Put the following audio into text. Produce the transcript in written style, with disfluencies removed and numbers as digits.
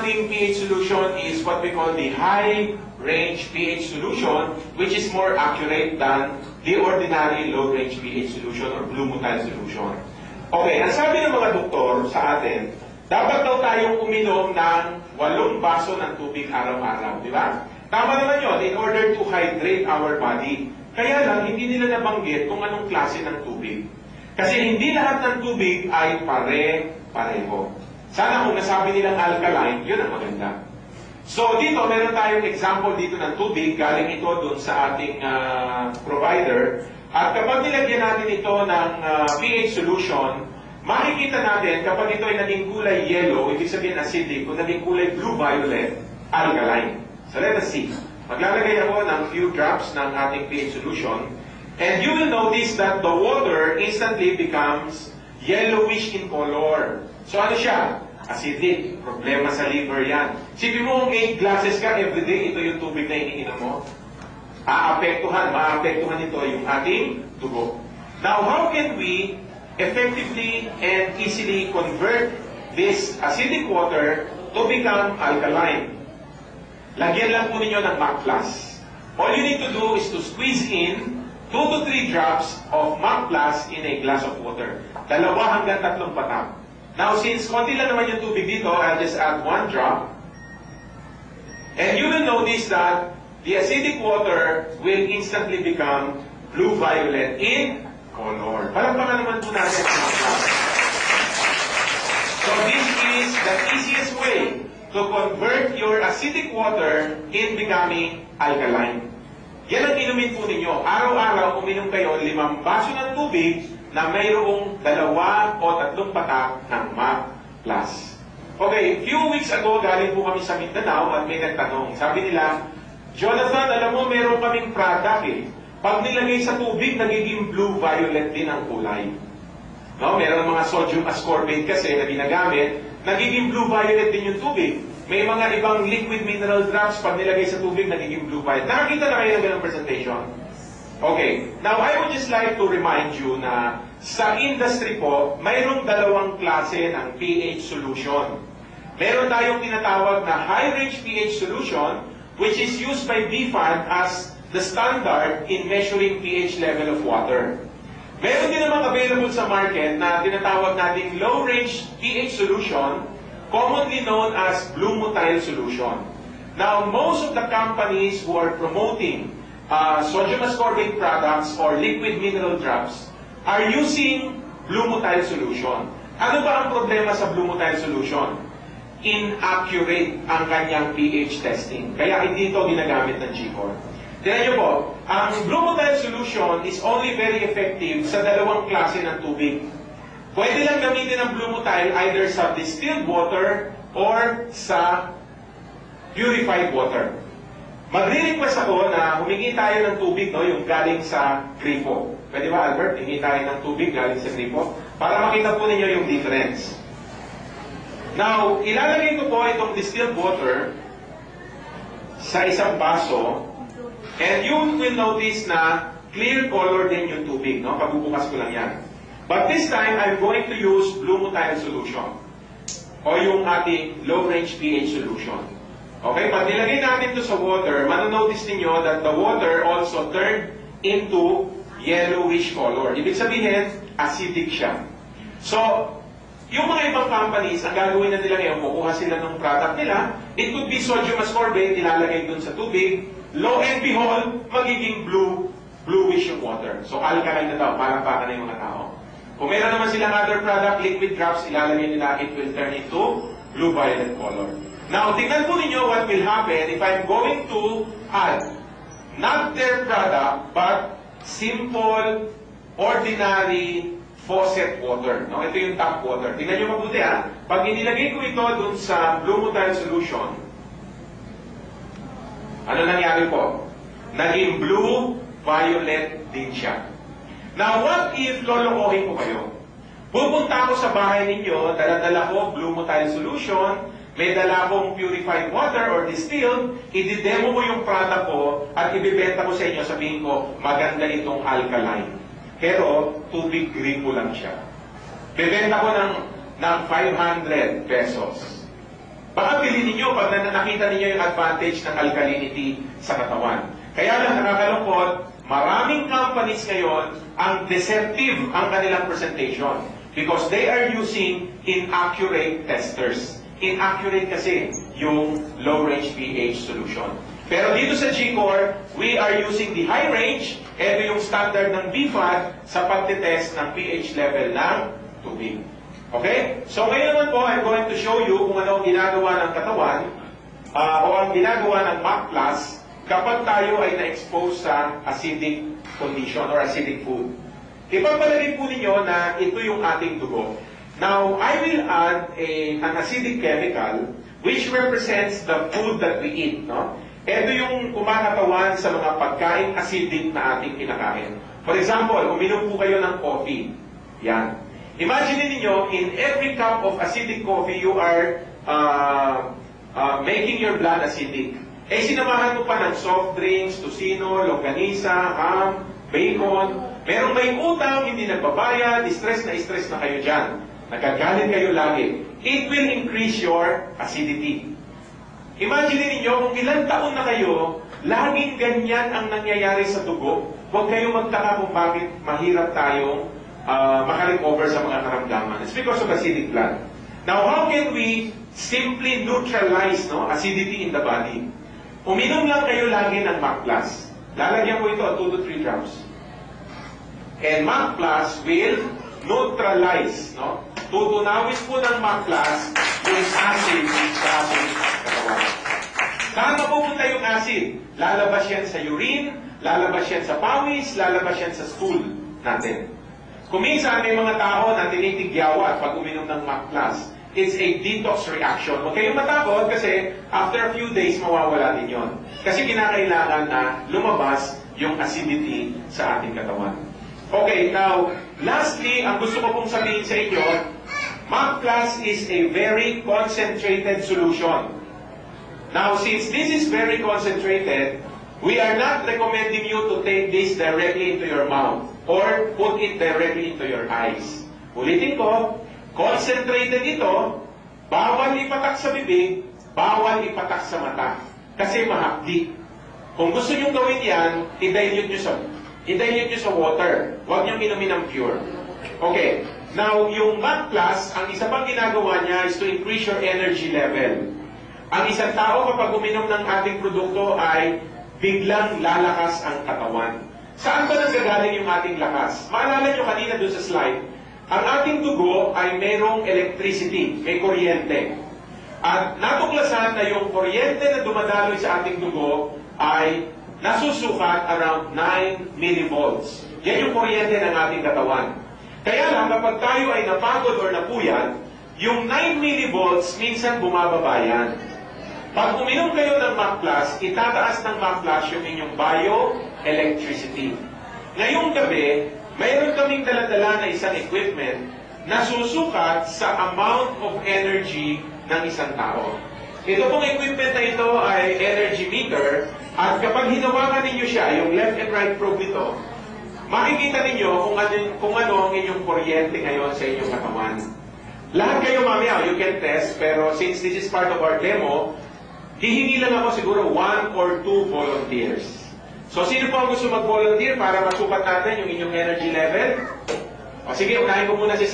ating pH solution is what we call the high-range pH solution, which is more accurate than the ordinary low-range pH solution or blue motile solution. Okay, ang sabi ng mga doktor sa atin, dapat daw tayong uminom ng 8 baso ng tubig araw-araw, di ba? Tama naman yun, in order to hydrate our body. Kaya lang, hindi nila nabanggit kung anong klase ng tubig. Kasi hindi lahat ng tubig ay pare-pareho. Sana kung nasabi nilang alkaline, yun ang maganda. So dito, meron tayong example dito ng tubig, galing ito dun sa ating provider. At kapag nilagyan natin ito ng pH solution, makikita natin kapag ito ay naging kulay yellow, ibig sabihin acidic, kung naging kulay blue-violet, alkaline. So let us see. Maglalagay ako ng few drops ng ating pH solution, and you will notice that the water instantly becomes yellowish in color. So ano siya? Acidic. Problema sa liver yan. Sipin mo kung 8 glasses ka everyday, ito yung tubig na iniinom mo. Maapektuhan ito yung ating dugo. Now, how can we effectively and easily convert this acidic water to become alkaline? Lagyan lang po ninyo ng MAC+. All you need to do is to squeeze in 2 to 3 drops of MAC+ in a glass of water. 2 hanggang 3 patak. Now, since konti lang naman yung tubig dito, I'll just add 1 drop. And you will notice that the acidic water will instantly become blue-violet in color. Palagpakan naman po natin ang MAC+. So this is the easiest way to convert your acidic water in becoming alkaline. Yan ang inumin po ninyo. Araw-araw, uminom kayo 5 baso ng tubig na mayroong 2 o 3 patak ng MAC+. Okay, few weeks ago, galing po kami sa Mindanao at may nagtanong. Sabi nila, Jonathan, alam mo, meron kaming product eh. Pag nilagay sa tubig, nagiging blue-violet din ang kulay. No? Meron mga sodium ascorbate kasi na ginagamit, nagiging blue-violet din yung tubig. May mga ibang liquid mineral drops, pag nilagay sa tubig, nagiging blue-violet. Nakakita na kayo ng ganong presentation? Okay. Now, I would just like to remind you na sa industry po, mayroong 2 klase ng pH solution. Meron tayong tinatawag na high-range pH solution, which is used by BFAD as the standard in measuring pH level of water. Meron din namang available sa market na tinatawag nating low-range pH solution, commonly known as blue motile solution. Now, most of the companies who are promoting sodium ascorbate products or liquid mineral drops are using blue motile solution. Ano ba ang problema sa blue motile solution? Inaccurate ang kanyang pH testing. Kaya hindi ito ginagamit ng GCOR. Tignan nyo po, ang blue motile solution is only very effective sa 2 klase ng tubig. Pwede lang gamitin ang blue motile either sa distilled water or sa purified water. Magre-request ako na humingi tayo ng tubig, no, yung galing sa gripo. Pwede ba, Albert? Hingi tayo ng tubig galing sa gripo para makita po ninyo yung difference. Now, ilalagay ko po itong distilled water sa isang baso, and you will notice na clear color din yung tubig, no? Pagbubukas ko lang yan. But this time, I'm going to use blue motile solution o yung ating low-range pH solution. Okay, pag nilagay natin ito sa water, manonotice ninyo that the water also turned into yellowish color. Ibig sabihin, acidic siya. So, yung mga ibang companies, ang gagawin na nila ngayon, kukuha sila ng product nila, it could be sodium ascorbate, ilalagay dun sa tubig, lo and behold, magiging bluish yung water. So, alkaline na daw, parang baka na yung mga tao. Kung meron naman silang other product, liquid drops, ilalagay nila, it will turn into blue-violet color. Now, tingnan po ninyo what will happen if I'm going to add not their product, but simple, ordinary faucet water. No? Ito yung tap water. Tingnan nyo mabuti ha. Pag inilagay ko ito dun sa blue motile solution, ano nangyari po? Naging blue-violet din siya. Now, what if lolokohin ko kayo? Pupunta ako sa bahay ninyo, dala-dala ko blue motile solution, may dala akong purified water or distilled, i-demo ko yung product ko at ibibenta ko sa inyo, sabihin ko, maganda itong alkaline. Pero, tubig gripo lang siya. Bibenta ko ng 500 pesos. Baka mabibili ninyo pag nakita ninyo yung advantage ng alkalinity sa katawan. Kaya lang nakakalungkot, maraming companies ngayon ang deceptive ang kanilang presentation because they are using inaccurate testers. Inaccurate kasi yung low-range pH solution. Pero dito sa G-Core, we are using the high range. Ito yung standard ng BFAD sa pagtitest ng pH level ng tubig. Okay? So ngayon naman po, I'm going to show you kung ano ang ginagawa ng katawan o ang ginagawa ng MAC Plus kapag tayo ay na-expose sa acidic condition or acidic food. Ipagpalagay po ninyo na ito yung ating dugo. Now, I will add an acidic chemical which represents the food that we eat. No? Ito yung kumakatawan sa mga pagkain acidic na ating kinakain. For example, uminom po kayo ng coffee. Yan. Imagine niyo in every cup of acidic coffee, you are making your blood acidic. Eh, sinamahan mo pa ng soft drinks, tocino, longganisa, ham, bacon. Merong may utang, hindi nagbabayad, stress na kayo dyan. Nagagalit kayo lagi. It will increase your acidity. Imagine niyo kung ilang taon na kayo, laging ganyan ang nangyayari sa dugo. Huwag kayong magtaka kung bakit mahirap tayong makarecover sa mga karamdaman. It's because of acidic blood. Now, how can we simply neutralize acidity in the body? Uminom lang kayo lagi ng MAC Plus. Lalagyan ko ito 2 to 3 drops. And MAC Plus will neutralize. Tutunawin po ng MAC Plus yung acid sa ating katawan. Saan mapupunta yung acid? Lalabas yan sa urine, lalabas yan sa pawis, lalabas yan sa stool natin. Kung minsan may mga tao na tinitigyawa pag uminom ng MAC Plus, it's a detox reaction. Huwag kayong matakot kasi after a few days, mawawala din yon. Kasi kinakailangan na lumabas yung acidity sa ating katawan. Okay, now, lastly, ang gusto ko pong sabihin sa inyo, MAC Plus is a very concentrated solution. Now, since this is very concentrated, we are not recommending you to take this directly into your mouth or put it directly into your eyes. Ulitin ko, concentrated ito, bawal ipatak sa bibig, bawal ipatak sa mata. Kasi mahapdi. Kung gusto nyo gawin yan, i-dilute nyo sa water. Huwag nyo inumin ng pure. Okay. Now, yung MAC Plus, ang isa pang ginagawa niya is to increase your energy level. Ang isang tao kapag uminom ng ating produkto ay biglang lalakas ang katawan. Saan ba nanggagaling yung ating lakas? Maalala nyo kanina doon sa slide, ang ating dugo ay merong electricity, may kuryente. At natuklasan na yung kuryente na dumadaloy sa ating dugo ay nasusukat around 9 millivolts. Yan yung kuryente ng ating katawan. Kaya lang, kapag tayo ay napagod or napuyat, yung 9 millivolts minsan bumababa yan. Pag uminom kayo ng MAC Plus, itataas ng MAC Plus yung inyong bioelectricity. Ngayong gabi, mayroon kaming daladala na isang equipment na susukat sa amount of energy ng isang tao. Ito pong equipment na ito ay energy meter at kapag hinawakan ninyo siya, yung left and right probe nito, makikita ninyo kung ano ang inyong kuryente ngayon sa inyong katawan. Lahat kayo mamaya, you can test, pero since this is part of our demo, hihingi lang ako siguro 1 or 2 volunteers. So, sino po ang gusto mag-volunteer para masukat natin yung inyong energy level? O sige, unahin ko muna si Seth.